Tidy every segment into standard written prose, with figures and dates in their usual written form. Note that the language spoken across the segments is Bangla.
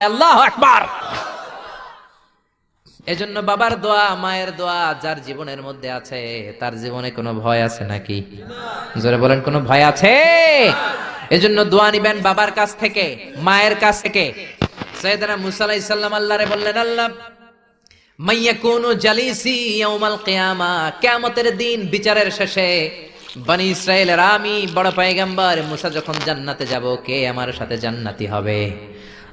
আল্লাহু আকবার। এজন্য বাবার দোয়া, মায়ের দোয়া যার জীবনের মধ্যে আছে তার জীবনে কোনো ভয় আছে নাকি? জোরে বলেন, কোনো ভয় আছে? এজন্য দোয়া নিবেন বাবার কাছ থেকে, মায়ের কাছ থেকে। সাইয়েদনা মুসা আলাইহিস সালাম আল্লাহরে বললেন, আল্লাহ মাইয়াকুনু জালিসি ইয়াউমাল কিয়ামা, কিয়ামতের দিন বিচারের শেষে বনি ইসরাইলের আমি বড় পয়গম্বর মুসা যখন জান্নাতে যাব, কে আমার সাথে জান্নাতি হবে?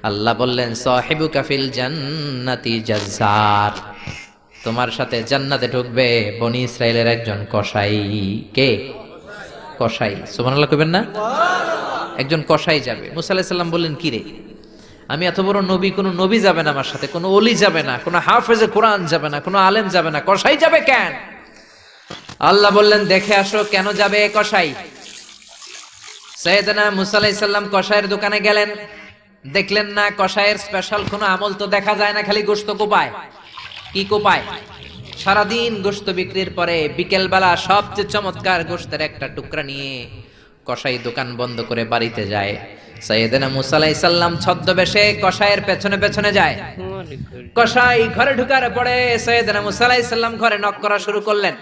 আল্লাহ বললেন, সাহিবুকা ফিল জান্নাতি জাজ্জার, তোমার সাথে জান্নাতে ঢুকবে বনি ইসরাইলের একজন কসাই। কে? কসাই। সুবহানাল্লাহ কইবেন না? একজন কসাই যাবে। মুসা আলাইহিস সালাম বললেন, কি রে, আমি এত বড় নবী, কোন নবী যাবে না আমার সাথে, কোন ওলি যাবে না, কোন হাফেজে কোরআন যাবে না, কোন আলেম যাবে না, কসাই যাবে কেন? আল্লাহ বললেন, দেখে আসো কেন যাবে কসাই। সাইয়েদনা মুসা আলাইহিস সালাম কসাইয়ের দোকানে গেলেন, দেখলেন না কসাইয়ের স্পেশাল কোনো আমল তো দেখা যায় না, খালি গোশত কোপায়। কি কোপায়? সারাদিন গোশত বিক্রির পরে বিকেল বেলা সবচেয়ে চমৎকার গোশতের একটা টুকরা নিয়ে কসাই দোকান বন্ধ করে বাড়িতে যায়। সাইয়েদনা মুসা আলাইহিস সালাম ছদ্মবেশে কসাইয়ের পেছনে পেছনে যায়। কসাই ঘরে ঢুকার পরে সাইয়েদনা মুসা আলাইহিস সালাম ঘরে নক করা শুরু করলেন।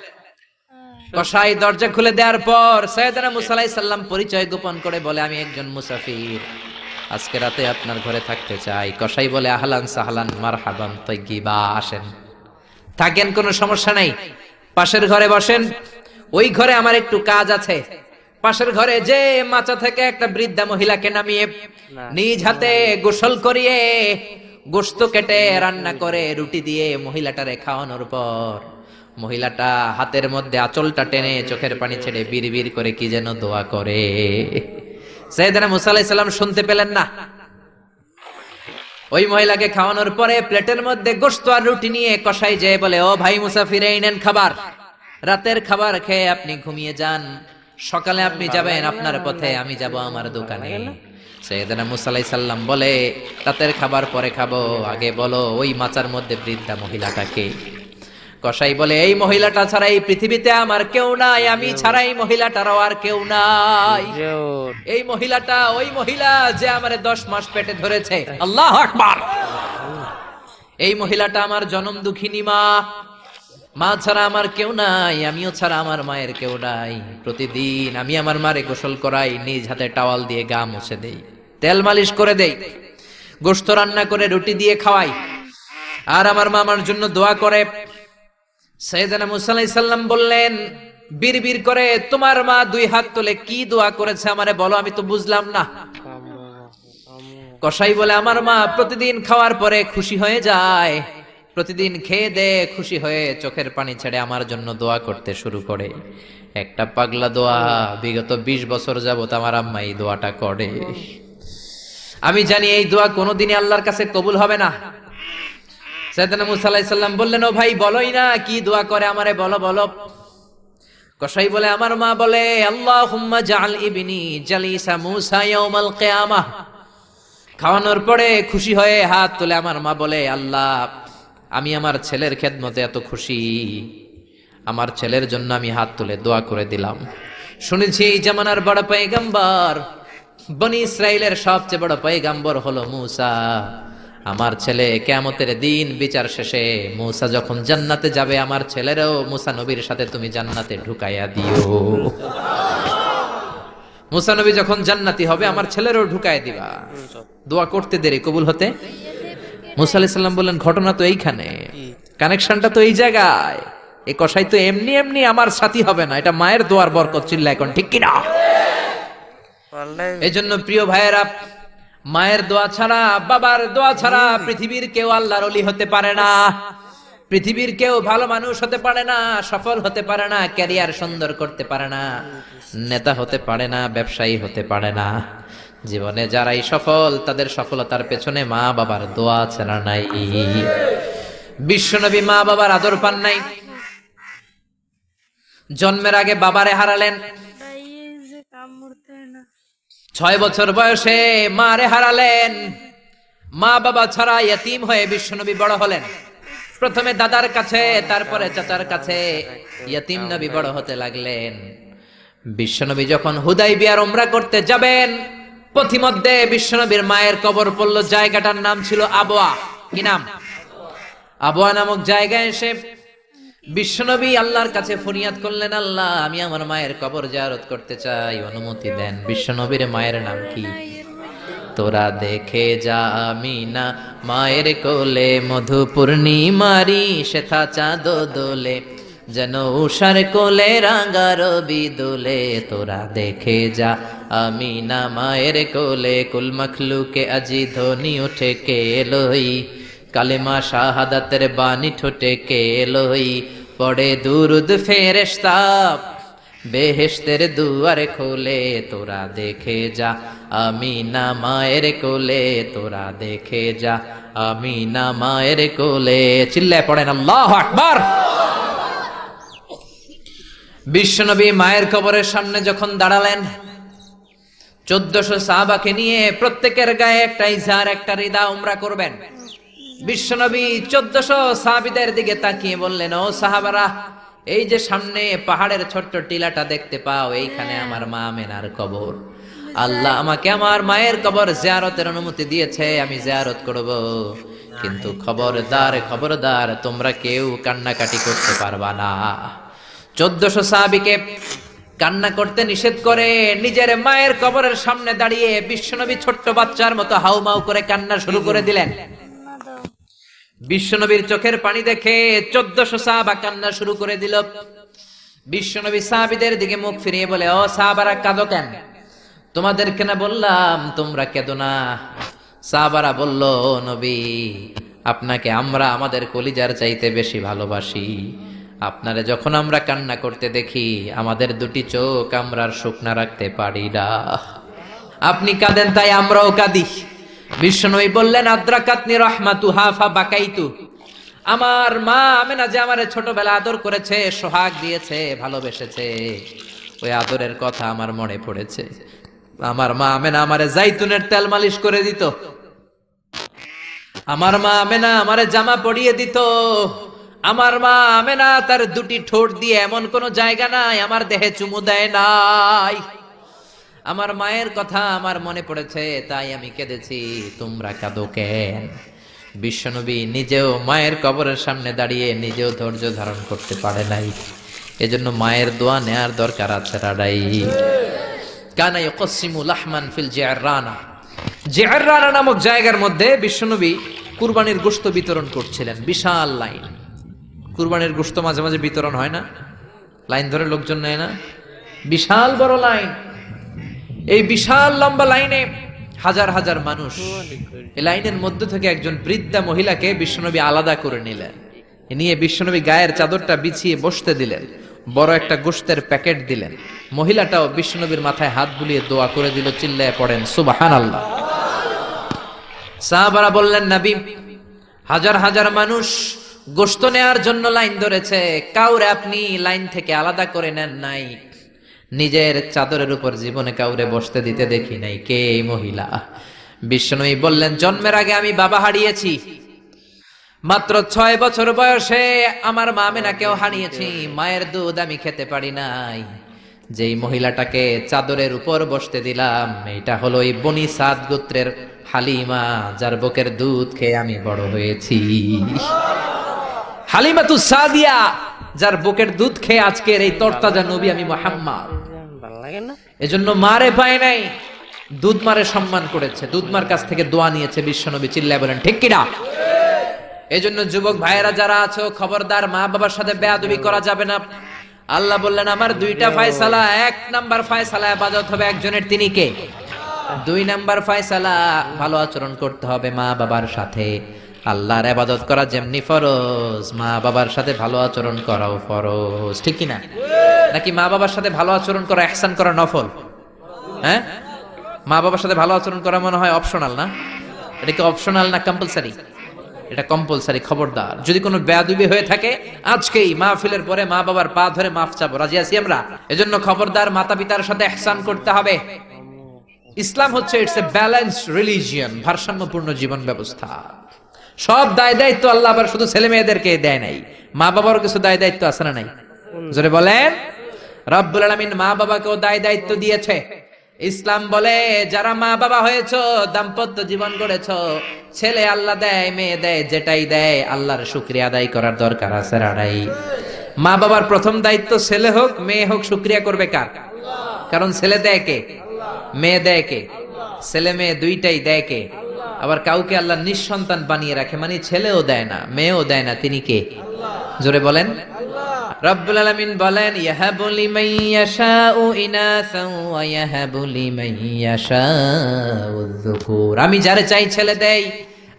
কসাই দরজা খুলে দেওয়ার পর সাইয়েদনা মুসা আলাইহিস সালাম পরিচয় গোপন করে বলে, আমি একজন মুসাফির, আজকে রাতে আপনার ঘরে থাকতে চাই। কসাই বলে, আহলান সাহলান মারহাবান তাইয়্যিবা, আসেন থাকেন, কোনো সমস্যা নাই, পাশের ঘরে বসেন, ওই ঘরে আমার একটু কাজ আছে। পাশের ঘরে যে মাচা থেকে একটা বৃদ্ধা মহিলাকে নামিয়ে নিজ হাতে গোসল করিয়ে গোশত কেটে রান্না করে রুটি দিয়ে মহিলাটারে খাওয়ানোর পর মহিলাটা হাতের মধ্যে আঁচলটা টেনে চোখের পানি ছেড়ে বিড়বিড় করে কি যেন দোয়া করে। সাইয়েদনা মুসা আলাইহিস সালাম শুনতে পেলেন না। ওই মহিলাকে খাওয়ানোর পরে প্লেটের মধ্যে গোশত আর রুটি নিয়ে কসাই যেয়ে বলে, ও ভাই মুসাফির, এই নেন খাবার, রাতের খাবার খেয়ে আপনি ঘুমিয়ে যান, সকালে আপনি যাবেন আপনার পথে, আমি যাব আমার দোকানে। সাইয়েদনা মুসা আলাইহিস সালাম বলে, রাতের খাবার পরে খাবো, আগে বলো ওই মাচার মধ্যে বৃদ্ধা মহিলাটাকে। কসাই বলে, এই মহিলাটা ছাড়া এই পৃথিবীতে আমার কেউ নাই, আমি ছাড়া এই মহিলাটারও আর কেউ নাই। এই মহিলাটা ওই মহিলা যে আমারে 10 মাস পেটে ধরেছে। আল্লাহু আকবার। এই মহিলাটা আমার জনম দুঃখিনী মা, মা ছাড়া আমার কেউ নাই, আমিও ছাড়া আমার মায়ের কেউ নাই। প্রতিদিন আমি আমার মারে গোসল করাই, নিজ হাতে টাওয়াল দিয়ে গা মুছে দেই, তেল মালিশ করে দেই, গোশত রান্না করে রুটি দিয়ে খাওয়াই, আর আমার মা আমার জন্য দোয়া করে। সাইয়েদনা মুসা আলাইহিস সালাম বললেন, বিড়বিড় করে তোমার মা 2 হাত তুলে কি দোয়া করেছে আমারে বলো, আমি তো বুঝলাম না। কসাই বলে, আমার মা প্রতিদিন খাওয়ার পরে খুশি হয়ে যায়, প্রতিদিন খেয়ে দে খুশি হয়ে চোখের পানি ছেড়ে আমার জন্য দোয়া করতে শুরু করে। একটা পাগলা দোয়া, বিগত 20 বছর যাবত আমার আম্মা এই দোয়াটা করে। আমি জানি এই দোয়া কোনোদিনই আল্লাহর কাছে কবুল হবে না। সাইয়েদনা মুসা আলাইহিস সালাম বললেন, ও ভাই বলোই না কি দোয়া করে, আমারে বলো বলো। কসাই বলে, আমার মা বলে, আল্লাহুম্মা জাআল ইবনি জালিসা মুসা ইয়াউমাল কিয়ামাহ। খাওয়ানোর পরে খুশি হয়ে হাত তুলে আমার মা বলে, আল্লাহ আমি আমার ছেলের খেদমতে এত খুশি, আমার ছেলের জন্য আমি হাত তুলে দোয়া করে দিলাম। শুনেছি এই জামানার বড় পয়গম্বর, বনি ইসরাইলের সবচেয়ে বড় পয়গম্বর হলো মুসা। আমার ছেলে কিয়ামতের দিন বিচার শেষে মুসা যখন জান্নাতে যাবে, আমার ছেলেরও মুসা নবীর সাথে তুমি জান্নাতে ঢুকাইয়া দিও। মুসা নবী যখন জান্নাতি হবে, আমার ছেলেরও ঢুকাইয়া দিবা। দোয়া করতে দেরি কবুল হতে। মুসা আলাইহিস সালাম বললেন, ঘটনা তো এইখানে, কানেকশনটা তো এই জায়গায়। এই কসাই তো এমনি এমনি আমার সাথী হবে না, এটা মায়ের দোয়ার বরকত। চিল্লা এখন ঠিক কিনা? এজন্য প্রিয় ভাইয়েরা, মায়ের দোয়া ছাড়া, বাবার দোয়া ছাড়া পৃথিবীর কেউ আল্লাহর ওলি হতে পারে না, পৃথিবীর কেউ ভালো মানুষ হতে পারে না, সফল হতে পারে না, ক্যারিয়ার সুন্দর করতে পারে না, নেতা হতে পারে না, ব্যবসায়ী হতে পারে না। জীবনে যারাই সফল, তাদের সফলতার পেছনে মা বাবার দোয়া ছাড়া নাই। বিশ্বনবী মা বাবার আদর পান নাই, জন্মের আগে বাবারে হারালেন, 6 বছর বয়সে মারে হারালেন। মা বাবা ছাড়া ইয়তীম হয়ে বিশ্বনবী বড় হলেন। প্রথমে দাদার কাছে, তারপরে চাচার কাছে ইয়তীম নবী বড় হতে লাগলেন। বিশ্বনবী যখন হুদাইবিয়ার উমরা করতে যাবেন, পথিমধ্যে বিশ্বনবীর মায়ের কবর পড়ল, জায়গাটার নাম ছিল আবওয়া। কি নাম? আবওয়া নামক জায়গায় এসে বিশ্বনবী আল্লাহর কাছে ফরিয়াদ করলেন, আল্লাহ আমি আমার মায়ের কবর জিয়ারত করতে চাই, অনুমতি দেন। বিশ্বনবীর মায়ের নাম কি? তোরা দেখে যা আমিনা মায়ের কোলে, মধু পূর্ণিমারি শেথা চাঁদ দোলে, যেন উষার কোলে রাঙা রবি দোলে। তোরা দেখে যা আমিনা মায়ের কোলে, কুল মখলুকে আজি ধ্বনি উঠে কে এলোই, কালেমা শাহাদাতের বাণী ঠোঁটে কে এলোই, পড়ে দুরুদ ফেরেশতা বেহেশতের দুয়ার খোলে। তোরা দেখে যা আমিনা মায়ের কোলে, তোরা দেখে যা আমিনা মায়ের কোলে। চিল্লায় পড়েন আল্লাহু আকবার। বিশ্বনবী মায়ের কবরের সামনে যখন দাঁড়ালেন, 1400 সাহাবাকে নিয়ে প্রত্যেকের গায়ে একটা ইজার একটা রিদা উমরা করবেন। বিশ্বনবী 1400 সাহাবীদের দিকে তাকিয়ে বললেন, ও সাহাবারা, এই যে সামনে পাহাড়ের ছোট্ট টিলাটা দেখতে পাও, এইখানে আমার মা আমেনার কবর। আল্লাহ আমাকে আমার মায়ের কবর জিয়ারতের অনুমতি দিয়েছে, আমি জিয়ারত করব। কিন্তু খবরদার খবরদার, তোমরা কেউ কান্নাকাটি করতে পারবা না। 1400 সাহাবীকে কান্না করতে নিষেধ করে নিজের মায়ের কবরের সামনে দাঁড়িয়ে বিশ্বনবী ছোট্ট বাচ্চার মতো হাউমাউ করে কান্না শুরু করে দিলেন। বিশ্বনবীর চোখের পানি দেখে 1400 সাহাবা কান্না শুরু করে দিল। বিশ্বনবী সাহাবীদের দিকে মুখ ফিরিয়ে বলে, ও সাহাবারা কাঁদো কেন? তোমাদেরকে না বললাম তোমরা কেঁদো না? সাহাবারা বলল, ও নবী, আপনাকে আমরা আমাদের কলিজার চাইতে বেশি ভালোবাসি। আপনারে যখন আমরা কান্না করতে দেখি, আমাদের দুটি চোখ আমরা আর শুকনা রাখতে পারি না। আপনি কাঁদেন তাই আমরাও কাঁদি। বিশ্বনবী বললেন, আদ্রাকাতনি রাহমাতুহা ফাবাকাইতু। আমার মা আমেনা যে আমারে ছোটবেলা আদর করেছে, সোহাগ দিয়েছে, ভালোবেসেছে, ওই আদরের কথা আমার মনে পড়েছে। আমার মা আমেনা আমারে জাইতুনের তেল মালিশ করে দিত, আমার মা আমেনা আমারে জামা পরিয়ে দিত, আমার মা আমেনা তার দুটি ঠোঁট দিয়ে এমন কোন জায়গা নাই আমার দেহে চুমু দেয় নাই। আমার মায়ের কথা আমার মনে পড়েছে, তাই আমি কেঁদেছি। তোমরা কাঁদো কেন? বিশ্বনবী নিজেও মায়ের কবরের সামনে দাঁড়িয়ে নিজেও ধৈর্য ধারণ করতে পারে নাই। এজন্য মায়ের দোয়া নেয়ার দরকার আছে রাডাই। কানা ইয়াকসিমু লাহমান ফিল জিআররানা। জিআররানা নামক জায়গার মধ্যে বিশ্বনবী কুরবানির গোশত বিতরণ করছিলেন। বিশাল লাইন। কুরবানির গোশত মাঝে মাঝে বিতরণ হয় না, লাইন ধরে লোকজন নেয় না, বিশাল বড় লাইন। এই বিশাল লম্বা লাইনে হাজার হাজার মানুষ। এই লাইনের মধ্যে থেকে একজন বৃদ্ধা মহিলাকে বিশ্বনবী আলাদা করে নিলেন, নিয়ে বিশ্বনবী গায়ের চাদরটা বিছিয়ে বসতে দিলেন, বড় একটা গোশতের প্যাকেট দিলেন। মহিলাটাও বিশ্বনবীর মাথায় হাত বুলিয়ে দোয়া করে দিল। চিল্লায় পড়েন সুবহানাল্লাহ। সাহাবারা বললেন, নবী, হাজার হাজার মানুষ গোশত নেয়ার জন্য লাইন ধরেছে, কাউরে আপনি লাইন থেকে আলাদা করে নেন নাই, নিজের চাদরের উপর জীবনে কাউরে বসতে দিতে দেখি নাই। কে এই মহিলা? বিশ্বনবী বললেন, জন্মের আগে আমি বাবা হারিয়েছি, মাত্র 6 বছর বয়সে আমার মা আমেনাকেও হারিয়েছি, মায়ের দুধ আমি খেতে পারি নাই। যেই মহিলাটাকে চাদরের উপর বসতে দিলাম, এটা হলো এই বনি সাদ গোত্রের হালিমা, যার বুকের দুধ খেয়ে আমি বড় হয়েছি। হালিমাতুস সাদিয়া, যার বুকের দুধ খেয়ে আজকের এই তরতাজা নবী আমি মুহাম্মদ। এজন্য মারে পায় নাই, দুধ মারে সম্মান করেছে, দুধ মার কাছ থেকে দোয়া নিয়েছে বিশ্বনবী। চিল্লায় বলেন ঠিক কিনা? এজন্য যুবক ভাইয়েরা যারা আছো, খবরদার মা বাবার সাথে বেয়াদবি করা যাবে না। আল্লাহ বললেন, আমার দুইটা ফয়সালা। 1 নাম্বার ফয়সালা ইবাদত হবে একজনের, তিনি কে? 2 নাম্বার ফয়সালা ভালো আচরণ করতে হবে মা বাবার সাথে। আল্লাহর ইবাদত করা যেমনি ফরজ, মা বাবার সাথে ভালো আচরণ করাও ফরজ। ঠিক কি না? নাকি মা বাবার সাথে ভালো আচরণ করা, ইহসান করা নফল? হ্যাঁ, মা বাবার সাথে ভালো আচরণ করা মনে হয় অপশনাল না? এটা কি অপশনাল না কম্পালসারি? এটা কম্পালসারি। খবরদার, যদি কোনো বেয়াদবি হয়ে থাকে আজকেই মাহফিলের পরে মা বাবার পা ধরে মাফ চাবো, রাজি আছি আমরা? এজন্য খবরদার, মাতা পিতার সাথে ইহসান করতে হবে। ইসলাম হচ্ছে ইটস এ ব্যালেন্সড রিলিজিয়ন, ভারসাম্যপূর্ণ জীবন ব্যবস্থা। সব দায় দায়িত্ব আল্লাহ আবার শুধু ছেলে মেয়েদেরকে দেয় নাই, মা বাবারও কিছু দায় দায়িত্ব আছে না নাই? জোরে বলেন। রব্বুল আলামিন মা বাবাকেও দায় দায়িত্ব দিয়েছে। ইসলাম বলে যারা মা বাবা হয়েছো, দাম্পত্য জীবন গড়েছো, ছেলে আল্লাহ দেয়, মেয়ে দেয়, যেটাই দেয় আল্লাহর শুকরিয়া আদায় করার দরকার আছে রাড়াই। মা বাবার প্রথম দায়িত্ব ছেলে হোক মেয়ে হোক শুকরিয়া করবে কার? কারণ ছেলে দেয় কে? মেয়ে দেয় কে? ছেলে মেয়ে দুইটাই দেয় কে? আবার কাউকে আল্লাহ নিঃসন্তান বানিয়ে রাখে, মানে ছেলেও দেয় না মেয়েও দেয় না, তিনি কে? জোরে বলেন। রব্বুল আলামিন বলেন ইয়াহাবু লিমান ইয়াশাউ ইনাসান ওয়া ইয়াহাবু লিমান ইয়াশাউ যুকুর। আমি যারে চাই ছেলে দেই,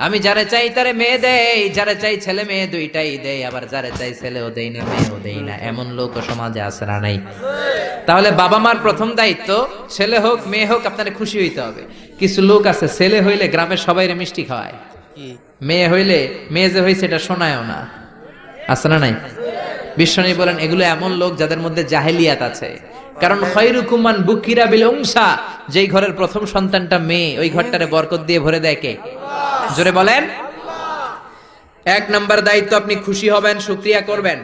আমি যারে চাই তারে মেয়ে দেই, যারে চাই ছেলে মেয়ে দুইটাই দেই, আবার যারে চাই ছেলেও দেই না মেয়েও দেই না, এমন লোক সমাজে আছে না নাই? তাহলে বাবা মার প্রথম দায়িত্ব ছেলে হোক মেয়ে হোক আপনারে খুশি হইতে হবে। কিছু লোক আছে ছেলে হইলে গ্রামের সবাইরে মিষ্টি খাওয়ায়, মেয়ে হইলে মেয়ে যে হইছে এটা শোনায়ও না, আছে না নাই? বিশ্বনবী বলেন এগুলো এমন লোক যাদের মধ্যে জাহেলিয়াত আছে। কারণ খায়রুকুম মান বুকিরা বিল উনসা, যেই ঘরের প্রথম সন্তানটা মেয়ে ওই ঘরটারে বরকত দিয়ে ভরে দেয় কে? জোরে বলেন। এক নাম্বার দায়িত্ব আপনি খুশি হবেন, শুকরিয়া করবেন।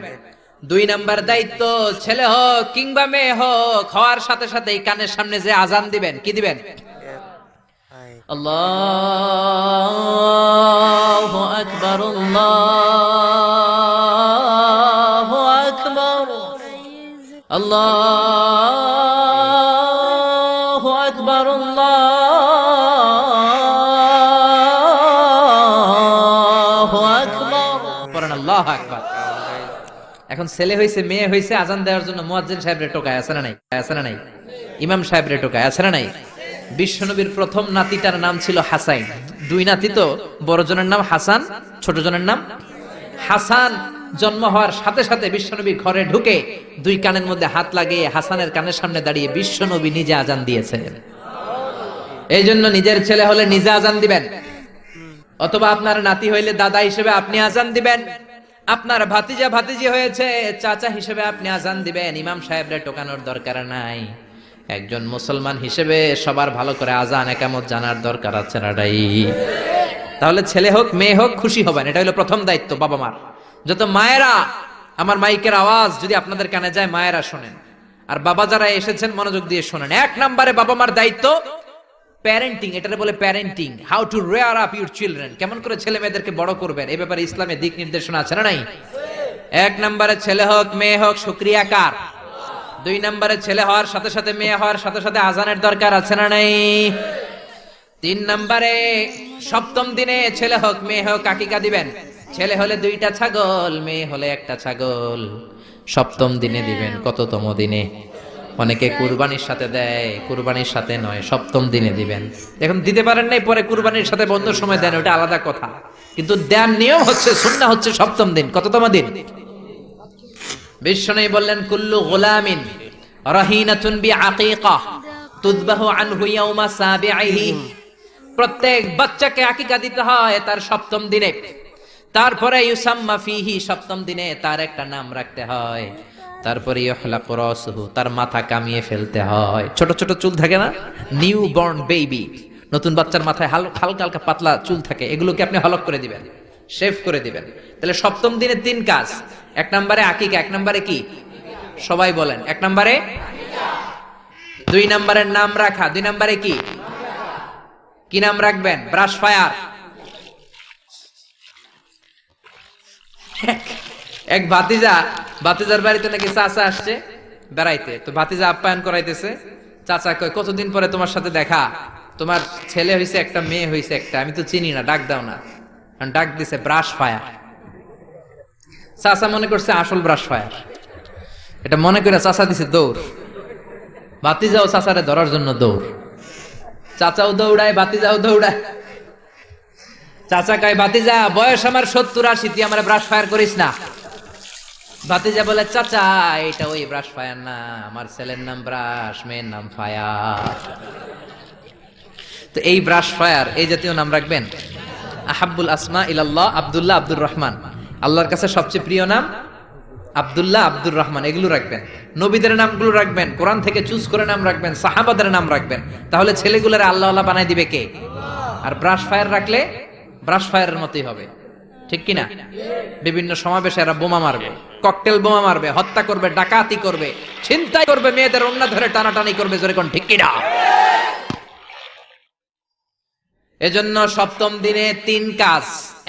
দুই নাম্বার দায়িত্ব ছেলে হোক কিংবা মেয়ে হোক, হওয়ার সাথে সাথে কানের সামনে যে আজান দিবেন, কি দিবেন? আল্লাহু আকবার, আল্লাহু আকবার, আল্লাহু আকবার, আল্লাহু আকবার, পড়েন আল্লাহু আকবার। এখন ছেলে হইছে মেয়ে হইছে, আজান দেওয়ার জন্য মুয়াজ্জিন সাহেবরে টোকায়, আছে না নাই? আছে না নাই? ইমাম সাহেবরে টোকায়, আছে না নাই? বিশ্বনবীর প্রথম নাতিটার নাম ছিল হাসাইন। দুই নাতি তো, বড় জনের নাম হাসান, ছোট জনের নাম হাসান। জন্ম হওয়ার সাথে সাথে বিশ্বনবী ঘরে ঢুকে দুই কানের মধ্যে হাত লাগিয়ে হাসানের কানের সামনে দাঁড়িয়ে বিশ্বনবী নিজে আজান দিয়েছেন। এই জন্য নিজের ছেলে হলে নিজে আজান দিবেন, অথবা আপনার নাতি হইলে দাদা হিসেবে আপনি আজান দিবেন, আপনার ভাতিজা ভাতিজি হয়েছে চাচা হিসেবে আপনি আজান দিবেন। ইমাম সাহেবরে টোকানোর দরকার নাই। একজন মুসলমান হিসেবে সবার ভালো করে আজান একামত জানার দরকার আছে নাটাই। তাহলে ছেলে হোক মেয়ে হোক খুশি হবেন, এটা হলো প্রথম দায়িত্ব বাবা মার। যত মায়েরা, আমার মাইকের আওয়াজ যদি আপনাদের কানে যায় মায়েরা শোনেন, আর বাবা যারা এসেছেন মনোযোগ দিয়ে শোনেন। এক নম্বরে বাবা মার দায়িত্ব প্যারেন্টিং, এটারে বলে parenting, how to rare up your children, কেমন করে ছেলে মেয়েদেরকে বড় করবেন, এ ব্যাপারে ইসলামে দিক নির্দেশনা আছে না নাই? এক নম্বরে ছেলে হোক মেয়ে হোক শুকরিয়া কার? দুই নম্বরে ছেলে হওয়ার সাথে সাথে মেয়ে হওয়ার সাথে সাথে আজানের দরকার আছে না নাই? তিন নম্বরে সপ্তম দিনে ছেলে হোক মেয়ে হোক আকিকা দিবেন। ছেলে হলে দুইটা ছাগল, মেয়ে হলে একটা ছাগল, সপ্তম দিনে দিবেন। কততম দিনে? অনেকে কুরবানির সাথে দেয়, কুরবানির সাথে নয়, সপ্তম দিনে দিবেন। এখন দিতে পারেন নাই, পরে কুরবানির সাথে বন্ধ সময় দেন, ওটা আলাদা কথা, কিন্তু দেন নিয়ম হচ্ছে, সুন্নাহ হচ্ছে সপ্তম দিন। কততম দিন? বিশ্বনবী বললেন কুল্লু গুলামিন রাহিনাতুন বিআকিকা তুযবাহু আনহু ইয়াওমা সাবিহি, প্রত্যেক বাচ্চাকে আকিকা দিতে হয় তার সপ্তম দিনে। তারপরে ইউসাম্মা ফিহি, সপ্তম দিনে তার একটা নাম রাখতে হয়। তারপরে ইহলাকু রাসুহু, তার মাথা কামিয়ে ফেলতে হয়। ছোট ছোট চুল থাকে না, নিউ বর্ন বেবি, নতুন বাচ্চার মাথায় হালকা হালকা পাতলা চুল থাকে, এগুলোকে আপনি হলক করে দিবেন, শেভ করে দিবেন। তাহলে সপ্তম দিনে তিন কাজ। এক নম্বরে আকিকা, এক নম্বরে কি? সবাই বলেন, এক নম্বরে। দুই নম্বরের নাম রাখা, দুই নম্বরে কি? কি নাম রাখবেন? Brush fire. এক ভাতিজার বাড়িতে নাকি চাচা আসছে বেড়াইতে, তো ভাতিজা আপ্যায়ন করাইতেছে। চাচা কয় কতদিন পরে তোমার সাথে দেখা, তোমার ছেলে হইছে একটা মেয়ে হইছে একটা, আমি তো চিনি না, ডাক দাও না। ডাক দিছে ব্রাশ ফায়ার। চাচা মনে করছে আসল ব্রাশ ফায়ার, এটা মনে করে চাচা দিছে দৌড়। ভাতিজাও চাচারে ধরার জন্য দৌড়, চাচাও দৌড়ায় ভাতিজাও দৌড়ায়। চাচা কয় ভাতিজা বয়স আমার 70-80, তুই আমার ব্রাশ ফায়ার করিস না। ভাতিজা বলে চাচা এটা ওই ব্রাশ ফায়ার না, আমার ছেলের নাম ব্রাশ, মেয়ের নাম ফায়ার। তো এই ব্রাশ ফায়ার এই জাতীয় নাম রাখবেন। আহাব্বুল আসমা ইলাল্লাহ আব্দুল্লাহ আব্দুর রহমান, আল্লাহর কাছে সবচেয়ে প্রিয় নাম আব্দুল্লাহ আব্দুর রহমান, এগুলো রাখবেন। নবীদের নামগুলো রাখবেন, কোরআন থেকে চুজ করে নাম রাখবেন, সাহাবাদের নাম রাখবেন। তাহলে ছেলেগুলোর আল্লাহ আল্লাহ বানাই দিবে কে? আর ব্রাশ ফায়ার রাখলে ব্রাশ ফায়ারের মতোই হবে, ঠিক কিনা? বিভিন্ন সমাবেশে এরা বোমা মারবে, ককটেল বোমা মারবে, হত্যা করবে, ডাকাতি করবে, ছিনতাই করবে, মেয়েদের ওন্না ধরে টানাটানি করবে, জোরে কোন ঠিক কিনা? এজন্য সপ্তম দিনে 3 কাজ।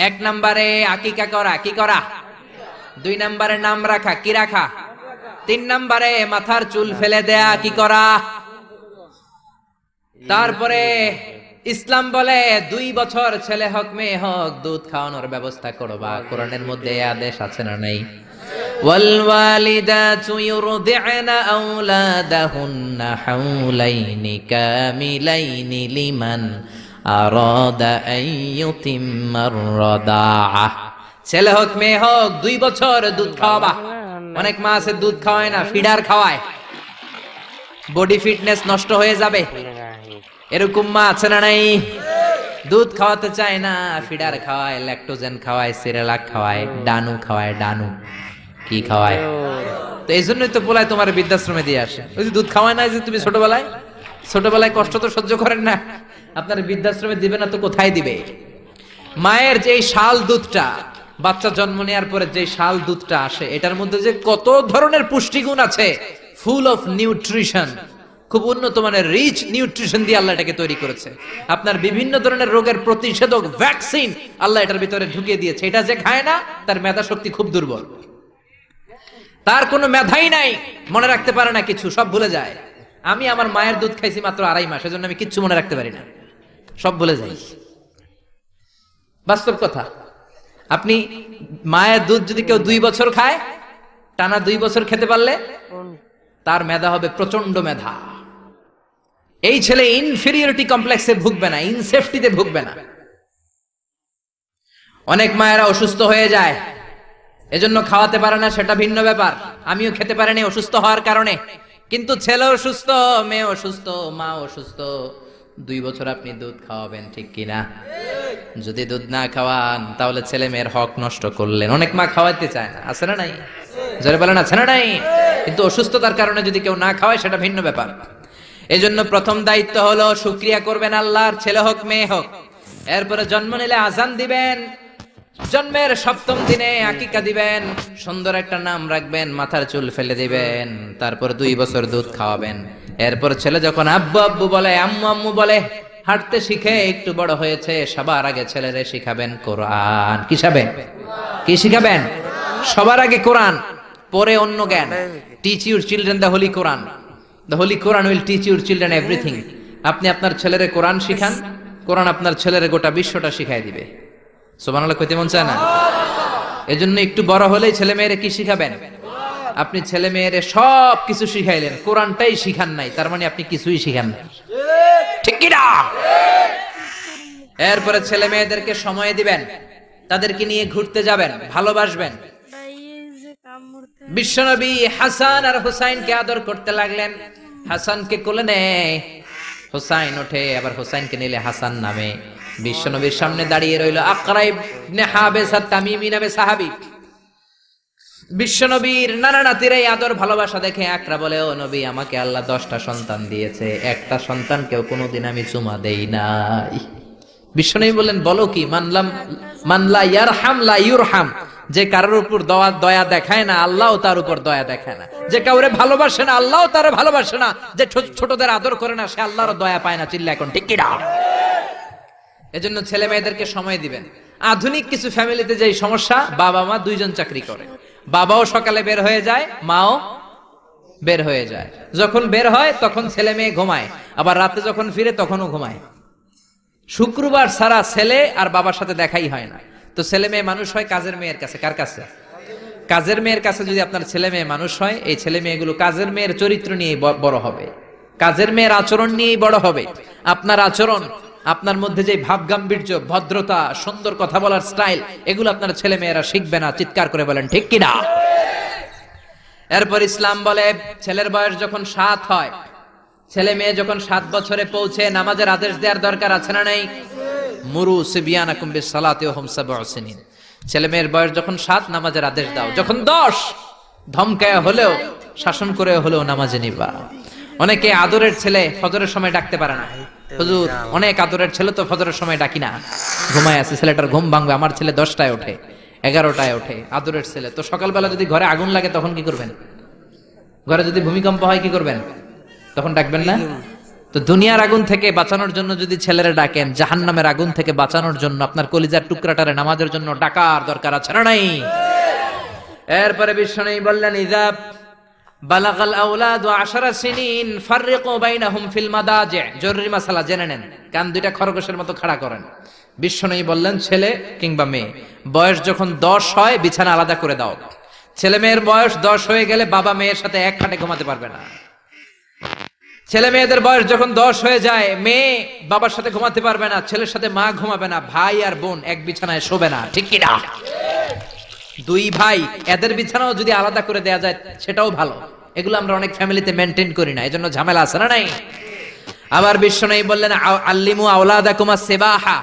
1 নম্বরে আকিকা করা, কি করা? 2 নম্বরে নাম রাখা, কি রাখা? 3 নম্বরে মাথার চুল ফেলে দেয়া, কি করা? তারপরে ইসলাম বলে 2 বছর ছেলে হোক মেয়ে হোক দুধ খাওয়ানোর ব্যবস্থা করবা। কোরআনের মধ্যে এই আদেশ আছে না নাই? ওয়াল ওয়ালিদাতু ইউরদি'না আওলাদাহুন্না হাওলাইনি কামিলাইনি লিমান আরাদা আন ইউতিম্মার রাদাআ। ছেলে হোক মেয়ে হোক 2 বছর দুধ খাওয়াবা। অনেক মা আছে দুধ খাওয়ায় না, ফিডার খাওয়ায়, বডি ফিটনেস নষ্ট হয়ে যাবে, এরকম মা আছে না নাই? দুধ খাওয়াতে চায় না, ফিডার খাওয়ায়, ল্যাকটোজেন খাওয়ায়, সিরিয়ালাক খাওয়ায়, ডানু খাওয়ায়। ডানু কি খাওয়ায়? তো এই জন্যই তো বলায় তোমার বৃদ্ধাশ্রমে দিয়ে আসে। ওই যে দুধ খাওয়ায় না, যে তুমি ছোটবেলায় কষ্ট তো সহ্য করেন না, আপনার বৃদ্ধাশ্রমে দিবে না তো কোথায় দিবে? মায়ের যে শাল দুধটা, বাচ্চা জন্ম নেওয়ার পরে যে শাল দুধটা আসে, এটার মধ্যে যে কত ধরনের পুষ্টিগুণ আছে, ফুল অফ নিউট্রিশন, খুব উন্নত মানের রিচ নিউট্রিশন দিয়ে আল্লাহ এটাকে তৈরি করেছে। আপনার বিভিন্ন ধরনের রোগের প্রতিষেধক ভ্যাকসিন আল্লাহ এটার ভিতরে ঢুকিয়ে দিয়েছে। এটা যে খায় না, তার মেধা শক্তি খুব দুর্বল, তার কোনো মেধাই নাই, মনে রাখতে পারে না কিছু, সব ভুলে যায়। আমি আমার মায়ের দুধ খাইছি মাত্র 2.5 মাস, এজন্য আমি কিচ্ছু মনে রাখতে পারি না, সব ভুলে যাই। বাস্তব কথা। আপনি মায়ের দুধ যদি কেউ 2 বছর খায়, টানা 2 বছর খেতে পারলে তার মেধা হবে প্রচন্ড মেধা। এই ছেলে ইনফেরিয়রিটি কমপ্লেক্সে ভুগবে না, ইনসেফটিতে ভুগবে না। অনেক মায়েরা অসুস্থ হয়ে যায়, এজন্য খাওয়াতে পারে না, সেটা ভিন্ন ব্যাপার। আমিও খেতে পারিনি অসুস্থ হওয়ার কারণে, কিন্তু ছেলে অসুস্থ, মেয়ে অসুস্থ, মা অসুস্থ, 2 বছর আপনি দুধ খাওয়াবেন, ঠিক কিনা? যদি দুধ না খাওয়ান তাহলে ছেলে মেয়ের হক নষ্ট করলেন। অনেক মা খাওয়াইতে চায় না, আছে না নাই? জোরে বলেন আছে না নাই? কিন্তু অসুস্থতার কারণে যদি কেউ না খাওয়ায় সেটা ভিন্ন ব্যাপার। এজন্য প্রথম দায়িত্ব হলো শুকরিয়া করবেন আল্লাহর, ছেলে হোক মেয়ে হোক। এরপরে জন্ম নিলে আজান দিবেন, জন্মের 7ম দিনে আকিকা দিবেন, সুন্দর একটা নাম রাখবেন, মাথার চুল ফেলে দিবেন, তারপর 2 বছর দুধ খাওয়াবেন। এরপর ছেলে যখন আব্বু আব্বু বলে, আম্মু আম্মু বলে, হাঁটতে শিখে একটু বড় হয়েছে, সবার আগে ছেলেরে শিখাবেন কোরআন। কি শিখাবেন? সবার আগে কোরআন, পরে অন্য জ্ঞান। Teach your children the holy Quran. The holy Quran will teach your children everything. আপনি আপনার ছেলেরে কোরআন শিখান, কোরআন আপনার ছেলেরে গোটা বিশ্বটা শিখাই দিবে। সুবহানাল্লাহ কইতে মন চায় না? এজন্য একটু বড় হলেই ছেলে মেয়েরে কি শিখাবেন? আপনি ছেলে মেয়েরে সব কিছু শিখাইলেন, কোরআনটাই শিখান নাই, তার মানে আপনি কিছুই শিখান নাই, ঠিক কি না? এরপরে ছেলে মেয়েদেরকে সময় দিবেন, তাদেরকে নিয়ে ঘুরতে যাবেন, ভালোবাসবেন। বিশ্বনবী হাসান আর হুসাইনকে আদর করতে লাগলেন। হাসানকে কোলে নেয়, হুসাইন ওঠে, আবার হুসাইনকে নিলে হাসান নামে। বিশ্বনবীর সামনে দাঁড়িয়ে রইল আকরা ইবনে হাবিস আত-তামিমি নামে সাহাবী। বিশ্বনবীর নানা নাতির এই আদর ভালোবাসা দেখে আকরা বলে, ও নবী, আমাকে আল্লাহ 10টা সন্তান দিয়েছে, একটা সন্তানকেও কোনোদিন আমি চুমা দেই নাই। বিশ্বনবী বললেন, বলো কি? মানলা ইয়ারহাম লা ইউরহাম। যে কারোর উপর দয়া দেখায় না, আল্লাহও তার উপর দয়া দেখায় না। যে কাউরে ভালোবাসে না, আল্লাহও তার ভালোবাসে না। যে ছোটদের আদর করে না, সে আল্লাহর দয়া পায় না। চিল্লা এখন ঠিক কি না? এজন্য ছেলে মেয়েদেরকে সময় দিবেন। আধুনিক কিছু ফ্যামিলিতে যে সমস্যা, বাবা মা 2 জন চাকরি করে, বাবাও সকালে বের হয়ে যায়, মাও বের হয়ে যায়। যখন বের হয় তখন ছেলে মেয়ে ঘুমায়, আবার রাতে যখন ফিরে তখনও ঘুমায়। শুক্রবার ছাড়া ছেলে আর বাবার সাথে দেখাই হয় না। তো ছেলে মেয়ে মানুষ হয় কাজের মেয়ের কাছে। কার কাছে? কাজের মেয়ের কাছে। যদি আপনার ছেলে মেয়ে মানুষ হয়, এই ছেলে মেয়েগুলো কাজের মেয়ের চরিত্র নিয়ে বড় হবে, কাজের মেয়ের আচরণ নিয়েই বড় হবে। আপনার আচরণ, আপনার মধ্যে যে ভাব গাম্ভীর্য, ভদ্রতা, সুন্দর কথা বলার স্টাইল, এগুলো আপনার ছেলে মেয়েরা শিখবে না। চিৎকার করে বলেন ঠিক কিনা? এরপর ইসলাম বলে, ছেলের বয়স যখন 7 হয়, ছেলে মেয়ে যখন 7 বছরে পৌঁছে, নামাজের আদেশ দেওয়ার দরকার আছে না নাই? মুরু সিবিয়ানাকুম বিসসালাতি ওয়া হুম 7 সিনিন। ছেলে মেয়ের বয়স যখন 7, নামাজের আদেশ দাও। যখন 10, ধমকায় হলেও, শাসন করে হলেও নামাজে নিবা। অনেকে আদরের ছেলে ফজরের সময় ডাকতে পারে না। হুজুর, অনেক আদরের ছেলে তো ফজরের সময় ডাকি না, ঘুমায় আছে, ছেলেটার ঘুম ভাঙবে। আমার ছেলে 10টায় ওঠে, 11টায় ওঠে, আদরের ছেলে। তো সকালবেলা যদি ঘরে আগুন লাগে তখন কি করবেন? ঘরে যদি ভূমিকম্প হয় কি করবেন? তখন ডাকবেন না? তো দুনিয়ার আগুন থেকে বাঁচানোর জন্য যদি ছেলেরা ডাকেন, জাহান্নামের আগুন থেকে বাঁচানোর জন্য আপনার কলিজার টুকরাটারে নামাজের জন্য ডাকার দরকার আছে না নাই? এরপরে বিশ্বনবী বললেন, ইযা বালাগাল আওলাদু 10 সিনিন ফাররিকু বাইনাহুম ফিল মাদাজি। জরুরি মাসালা জেনে নেন, কান দুইটা খরগোশের মতো খাড়া করেন। বিশ্বনবী বললেন, ছেলে কিংবা মেয়ে বয়স যখন 10 হয় বিছানা আলাদা করে দাও। ছেলে মেয়ের বয়স 10 হয়ে গেলে বাবা মেয়ের সাথে এক খাটে ঘুমাতে পারবে না। ছেলে মেয়েদের বয়স যখন 10 হয়ে যায়, মেয়ে বাবার সাথে ঘুমাতে পারবে না, ছেলের সাথে মা ঘুমাবে না, ভাই আর বোন এক বিছানায় শোবে না, ঠিক কি না? দুই ভাই এদের বিছানাও যদি আলাদা করে দেয়া যায় সেটাও ভালো। এগুলো আমরা অনেক ফ্যামিলিতে মেনটেন করি না, এজন্য ঝামেলা আছে না নাই? আবার বিশ্বনবী বললেন, আল্লিমু আওলাদাকুমা সিবাহা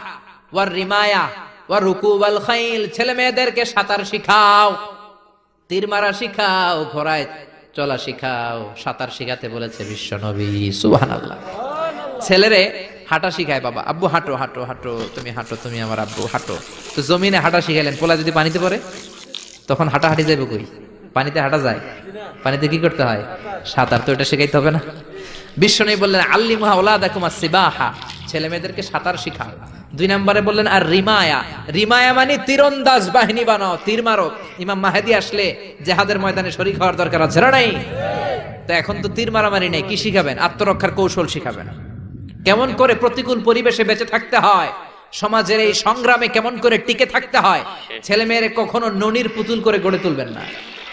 ওয়ার রিমায়া ওয়ার রুকুবাল খাইল। ছেলে মেয়েদেরকে সাঁতার শিখাও, তীর মারা শিখাও, ঘোড়ায় চলা শিখাও। সাঁতার শিখাতে বলেছে বিশ্বনবী, সুবহানাল্লাহ। ছেলেরে হাঁটা শিখায় বাবা, আব্বু হাঁটো হাঁটো হাঁটো, তুমি হাঁটো, তুমি আমার আব্বু হাঁটো। তো জমিনে হাঁটা শিখাইলেন, পোলা যদি পানিতে পড়ে তখন হাঁটাহাঁটি যাবে কই? পানিতে হাঁটা যায়? পানিতে কি করতে হয়? সাঁতার। তো এটা শেখাইতে হবে না? বিশ্বনবী বললেন, আল্লিমু আওলাদাকুমা সিবাহা, ছেলে মেয়েদেরকে সাঁতার শিখাও। 2 নম্বরে বললেন, আর রিমায়া। রিমায়া মানে তীরন্দাজ বাহিনী বানাও, তীর মারক। ইমাম মাহদি আসলে জিহাদের ময়দানে শরীক হওয়ার দরকার আছে না নাই? তো এখন তো তীর মারামারি নেই, কি শিখাবেন? আত্মরক্ষার কৌশল শিখাবেন। কেমন করে প্রতিকূল পরিবেশে বেঁচে থাকতে হয়, সমাজের এই সংগ্রামে কেমন করে টিকে থাকতে হয়। ছেলে মেয়েরে কখনো ননির পুতুল করে গড়ে তুলবেন না,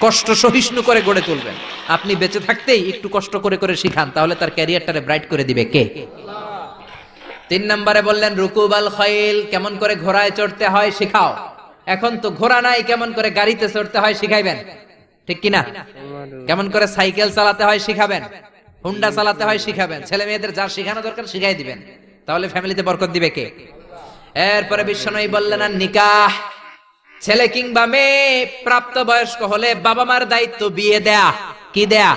কষ্ট সহিষ্ণু করে গড়ে তুলবেন। আপনি বেঁচে থাকতেই একটু কষ্ট করে করে শিখান, তাহলে তার ক্যারিয়ারটারে ব্রাইট করে দিবে কে? 3 নম্বরে বললেন, রুকুবাল খাইল, কেমন করে ঘোড়ায় চড়তে হয় শিখাও। এখন তো ঘোড়া নাই, কেমন করে গাড়িতে চড়তে হয় শিখাইবেন, ঠিক কিনা? কেমন করে সাইকেল চালাতে হয় শিখাবেন, হুন্ডা চালাতে হয় শিখাবেন। ছেলে মেয়েদের যা শিখানো দরকার শিখাই দিবেন, তাহলে ফ্যামিলিতে বরকত দিবে কে? এরপরে বিশ্বনবী বললেন, আর নিকাহ। ছেলে কিংবা মেয়ে প্রাপ্ত বয়স্ক হলে বাবা মার দায়িত্ব বিয়ে দেয়া। কি দেয়া?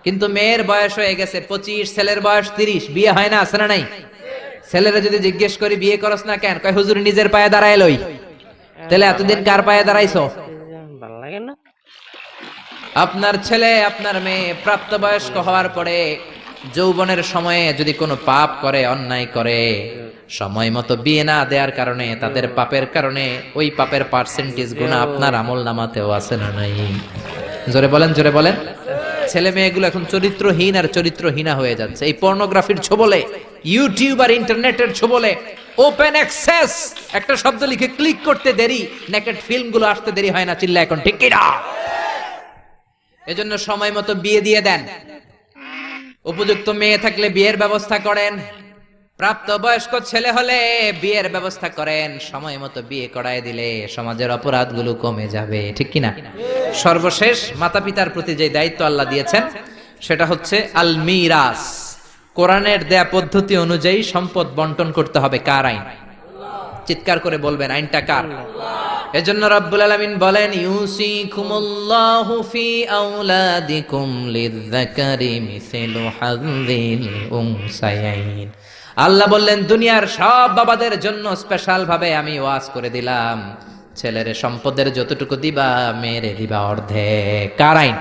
কিন্তু মেয়ের বয়স হয়ে গেছে 25, ছেলের বয়স 30, বিয়ে হয় না, আছে না নাই? ছেলেরা যদি জিজ্ঞেস করি বিয়ে করস না কেন, কয় হুজুর নিজের পায়ে দাঁড়ায় লই। তাহলে এতদিন কার পায়ে দাঁড়াইছো? ভালো লাগে না? আপনার ছেলে আপনার মেয়ে প্রাপ্তবয়স্ক হওয়ার পরে যৌবনের সময়ে যদি কোনো পাপ করে, অন্যায় করে, সময় মতো বিয়ে না দেওয়ার কারণে, তাদের পাপের কারণে ওই পাপের পার্সেন্টেজ গুণ আপনার আমল নামাতেও আছে না নাই? জোরে বলেন, জোরে বলেন। ছেলে মেয়েগুলো এখন চরিত্রহীন আর চরিত্রহীনা হয়ে যাচ্ছে এই পর্নোগ্রাফির ছোবলে, ইউটিউব আর ইন্টারনেটের ছোবলে। ওপেন অ্যাক্সেস একটা শব্দ লিখে ক্লিক করতে দেরি, নেকেড ফিল্মগুলো আসতে দেরি হয় না, চিল্লা এখন ঠিক কি না? এজন্য সময় মতো বিয়ে দিয়ে দেন। উপযুক্ত মেয়ে থাকলে বিয়ের ব্যবস্থা করেন, প্রাপ্ত বয়স্ক ছেলে হলে বিয়ের ব্যবস্থা করেন। সময় মতো বিয়ে করায় দিলে সমাজের অপরাধগুলো কমে যাবে, ঠিক কিনা? সর্বশেষ মাতা পিতার প্রতি যে দায়িত্ব আল্লাহ দিয়েছেন সেটা হচ্ছে আল মিরাস। কোরআনের দেয়া পদ্ধতি অনুযায়ী সম্পদ বন্টন করতে হবে। কার আইন? চিৎকার করে বলবেন, আইনটা কার? এজন্য রব্বুল আলামিন বলেন, ইউসিকুমুল্লাহু ফি আওলাদিকুম লিযযাকারি মিসলু হাযযিল উনসায়াইন। আল্লাহ বললেন, দুনিয়ার সব বাবাদের জন্য স্পেশাল ভাবে আমি ওয়াজ করে দিলাম, ছেলেরে সম্পদের যতটুকু দিবা মেয়েরে দিবা অর্ধেক। কার আইন?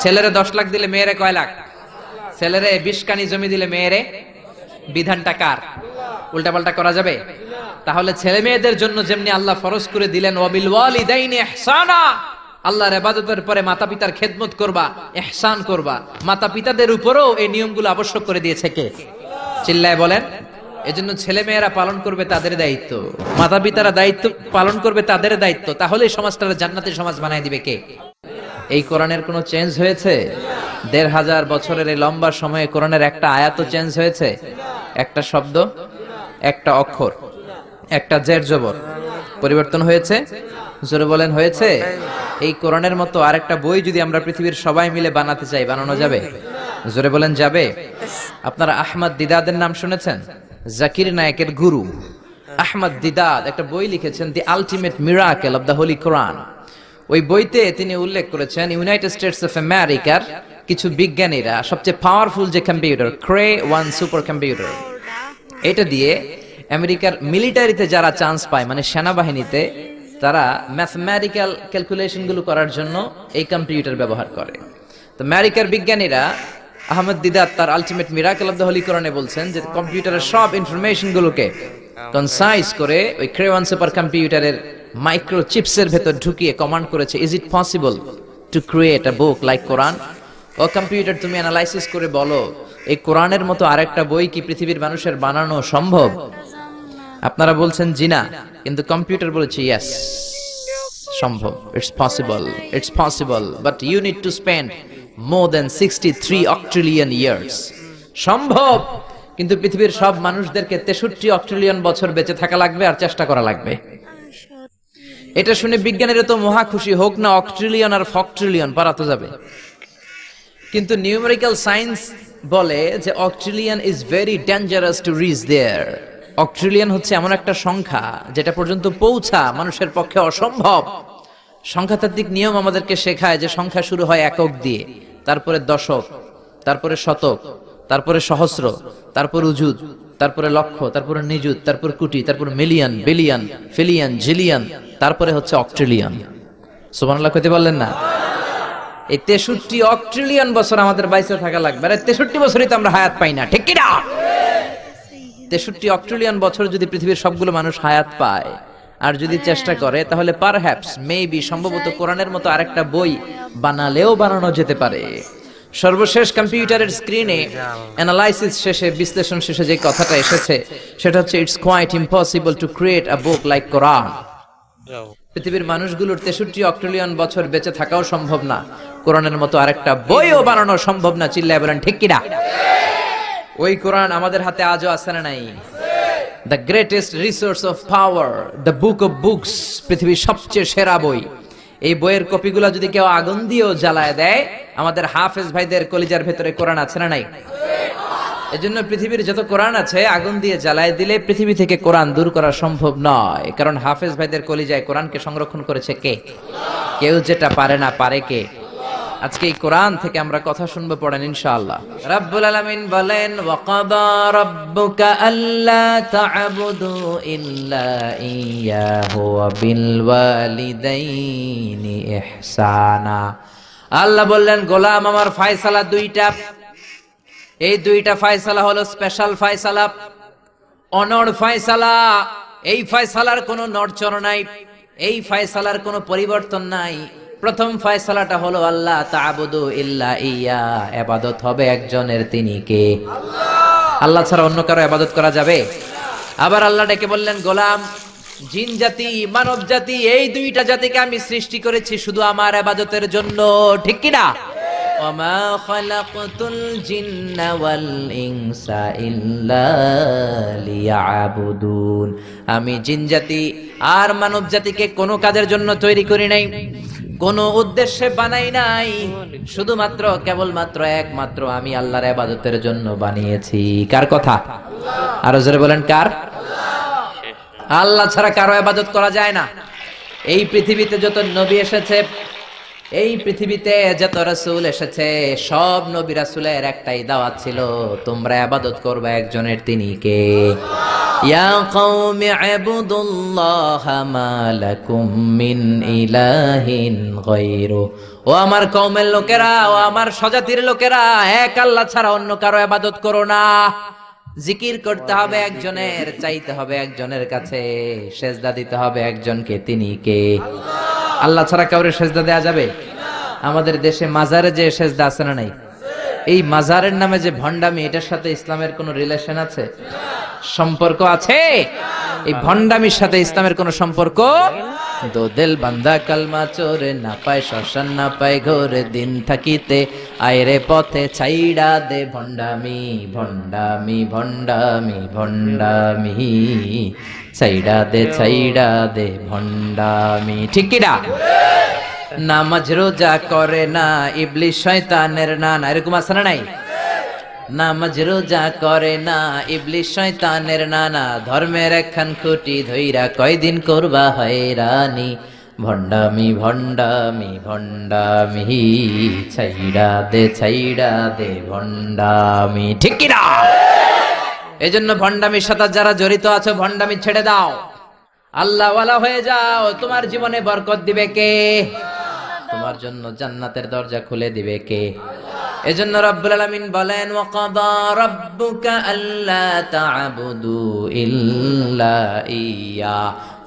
ছেলেরে 10 লাখ দিলে মেয়েরে কয় লাখ? ছেলেরে 20 কানি জমি দিলে মেয়েরে? বিধানটা কার? উল্টাপাল্টা করা যাবে? তাহলে ছেলে মেয়েদের জন্য যেমনি আল্লাহ ফরজ করে দিলেন, ওয়াবিল ওয়ালিদাইনি ইহসানা, আল্লাহর ইবাদতের পরে মাতা পিতার খেদমত করবা, ইহসান করবা, মাতা পিতাদের উপরেও এই নিয়মগুলো আবশ্যক করে দিয়েছে কে? চিল্লায় বলেন। এজন্য ছেলে মেয়েরা পালন করবে তাদের দায়িত্ব, মাতা পিতারা দায়িত্ব পালন করবে তাদের দায়িত্ব। তাহলে সমাজটা জান্নাতের সমাজ বানায় দিবে কে? এই কোরআনের কোনো চেঞ্জ হয়েছে? 1500 বছরের এই লম্বা সময়ে কোরআনের একটা আয়াত চেঞ্জ হয়েছে? একটা শব্দ, একটা অক্ষর, একটা জের জবর পরিবর্তন হয়েছে? জোরে বলেন, হয়েছে? এই কোরআনের মতো আরেকটা বই যদি আমরা পৃথিবীর সবাই মিলে বানাতে চাই, বানানো যাবে? জোরে বলেন, যাবে? আপনারা আহমদ দিদাদের নাম শুনেছেন? জাকির নায়েকের গুরু আহমদ দিদাদ একটা বই লিখেছেন, the ultimate miracle of the holy Quran. ওই বইতে তিনি উল্লেখ করেছেন ইউনাইটেড স্টেটস অফ আমেরিকার কিছু বিজ্ঞানীরা সবচেয়ে পাওয়ারফুল যে কম্পিউটার, ক্রে 1 সুপার কম্পিউটার, এটা দিয়ে আমেরিকার মিলিটারিতে যারা চান্স পায়, মানে সেনাবাহিনীতে, তারা ম্যাথমেটিক্যাল ক্যালকুলেশন গুলো করার জন্য এই কম্পিউটার ব্যবহার করে। তো আমেরিকার বিজ্ঞানীরা আহমদ দিদাত তার ultimate miracle of the Holi কোরআনে বলছেন যে কম্পিউটারের সব ইনফরমেশন গুলোকে কনসাইজ করে ওই ক্রেওয়ান সুপার কম্পিউটারের মাইক্রো চিপসের ভেতর ঢুকিয়ে কমান্ড করেছে, is it possible to create a book like Quran? ও কম্পিউটার, তুমি অ্যানালাইসিস করে বলো এই কোরআনের মতো আরেকটা বই কি পৃথিবীর মানুষের বানানো সম্ভব? আপনারা বলছেন জি না, কিন্তু কম্পিউটার বলেছে ইয়েস, সম্ভব, it's possible, but you need to spend more than 63 octillion years. সম্ভব, কিন্তু পৃথিবীর সব মানুষদেরকে 63 অক্ট্রিলিয়ন বছর বেঁচে থাকা লাগবে আর চেষ্টা করা লাগবে। এটা শুনে বিজ্ঞানীরা তো মহা খুশি, হোক না অক্ট্রিলিয়ন আর ফক্ট্রিলিয়ন, পারা তো যাবে। কিন্তু নিউমেরিক্যাল সায়েন্স বলে যে octillion is very dangerous to reach there. Octillion হচ্ছে এমন একটা সংখ্যা যেটা পর্যন্ত পৌঁছা মানুষের পক্ষে অসম্ভব। সংখ্যাতাত্ত্বিক নিয়ম আমাদেরকে শেখায় যে সংখ্যা শুরু হয় একক দিয়ে, তারপরে দশক, তারপরে শতক, তারপরে সহস্র, তারপর উজুদ, তারপরে লক্ষ, তারপরে নিযুত, তারপর কোটি, তারপর মিলিয়ন, বিলিয়ন, ফিলিয়ন, জিলিয়ন, তারপরে হচ্ছে অক্ট্রিলিয়ন। সুবহানাল্লাহ কইতে পারলেন না? এই 63 অক্ট্রিলিয়ন বছর আমাদের বাইসে থাকা লাগবে। আর 63 বছরই তো আমরা হায়াত পাই না, ঠিক কি না? 63 অক্ট্রিলিয়ন বছর যদি পৃথিবীর সবগুলো মানুষ হায়াত পায় আর যদি চেষ্টা করে, তাহলে পারহ্যাপস, মেবি, সম্ভবত কোরআনের মতো আরেকটা বই বানালেও বানানো যেতে পারে। সর্বশেষ কম্পিউটারের স্ক্রিনে অ্যানালাইসিস শেষে, বিশ্লেষণ শেষে যে কথাটা এসেছে সেটা হচ্ছে it's quite impossible to create a book like Quran. পৃথিবীর মানুষগুলোর 63 অক্ট্রিলিয়ন বছর বেঁচে থাকাও সম্ভব না, কোরআনের মতো আরেকটা বইও বানানো সম্ভব না। চিল্লায় বলেন ঠিক কিনা? ওই কোরআন আমাদের হাতে আজও আছে না নাই? The greatest resource of power, the book of books, পৃথিবীর সবচেয়ে সেরা বই। এই বইয়ের কপিগুলো যদি কেউ আগুন দিয়েও জ্বালায় দেয়, আমাদের হাফেজ ভাইদের কলিজার ভেতরে কোরআন আছে না নাই? এজন্য পৃথিবীর যত কোরআন আছে আগুন দিয়ে জ্বালায় দিলে পৃথিবী থেকে কোরআন দূর করা সম্ভব নয়, কারণ হাফেজ ভাইদের কলিজায় কোরআনকে সংরক্ষণ করেছে কে? কেউ যেটা পারে না, পারে কে? আজকে এই কোরআন থেকে আমরা কথা শুনবো, পড়েন ইনশাআল্লাহ। রাব্বুল আলামিন বলেন, ওয়া কাদা রাব্বুকা আল্লা তা'বুদু ইল্লা ইয়্যাহু ওয়া বিল ওয়ালিদাইনি ইহসানা। আল্লাহ বললেন, গোলাম আমার ফয়সালা দুইটা, এই দুইটা ফয়সালা হলো স্পেশাল ফয়সালা, অনড় ফয়সালা। এই ফয়সালার কোনো নড়চড় নাই, এই ফয়সালার কোনো পরিবর্তন নাই। প্রথম ফয়সালাটা হলো আল্লাহ তা'বুদু ইল্লা ইয়া, ইবাদত হবে একজনের, তিনি কে? আল্লাহ ছাড়া অন্য কারো ইবাদত করা যাবে? আবার আল্লাহ ডেকে বললেন, গোলাম, জিন জাতি, মানব জাতি, এই দুইটা জাতিকে আমি সৃষ্টি করেছি শুধু আমার ইবাদতের জন্য, ঠিক কি না? ওয়ামা খালাকতুল জিন্না ওয়াল ইনসা ইল্লা লিয়াবুদুন। আমি জিন জাতি আর মানব জাতিকে কোনো কাজের জন্য তৈরি করি নাই, কোনো উদ্দেশ্যে বানাই নাই, শুধুমাত্র কেবলমাত্র একমাত্র আমি আল্লাহর ইবাদতের জন্য বানিয়েছি। কার কথা? আরো জোরে বলেন, কার? আল্লাহ ছাড়া কারো ইবাদত করা যায় না। এই পৃথিবীতে যত নবী এসেছে, এই পৃথিবীতে যত রাসূল এসেছে, সব নবী রাসূলের একটাই দাওয়াত ছিল, তোমরা ইবাদত করবে একজনের, তিনি কে? ইয়া কওমি ইবুদুল্লাহা মা লাকুম মিন ইলাহিন গায়রু। ও আমার কওমের লোকেরা, ও আমার স্বজাতির লোকেরা, এক আল্লাহ ছাড়া অন্য কারো ইবাদত করো না। জিকির করতে হবে একজনের, চাইতে হবে একজনের কাছে, সেজদা দিতে হবে একজনকে, তিনি কে? আল্লাহ ছাড়া কাউরে সেজদা দেয়া যাবে? আমাদের দেশে মাজারে যে সেজদা আছে না নাই? এই মাজারের নামে যে ভণ্ডামি, এটার সাথে ইসলামের কোনো রিলেশন আছে? সম্পর্ক আছে? এই ভণ্ডামির সাথে ইসলামের কোনো সম্পর্ক? দো দিল বান্দা কালমা চোরে, না পায় শ্মশান না পায় ঘরে, দিন থাকিতে আয়রে পথে ছাইড়া দে ভণ্ডামি, ভণ্ডামি, ভণ্ডামি, ভণ্ডামি, ছাইড়া দে ভণ্ডামি, ঠিক কি না? নামাজ রোজা করে না, ইবলিস শয়তানের নানা, এরকম আছে না নাই? নামাজ রোজা করে না, ইবলিস শয়তানের নানা, ধর্মের একখান খুঁটি ধইরা কয়দিন করবা হয়রানি, ভণ্ডামি, ভণ্ডামি, ভণ্ডামি, ছাইড়া দে ভণ্ডামি, ঠিক কি না? এজন্য ভণ্ডামির সাথে যারা জড়িত আছো, ভণ্ডামি ছেড়ে দাও, আল্লাহওয়ালা হয়ে যাও। তোমার জীবনে বরকত দিবে কে? তোমার জন্য জান্নাতের দরজা খুলে দিবে কে? এজন্য রব্বুল আলামিন বলেন ওয়াকাদা রাব্বুকা আল্লা তা'বুদু ইল্লা ইয়্যা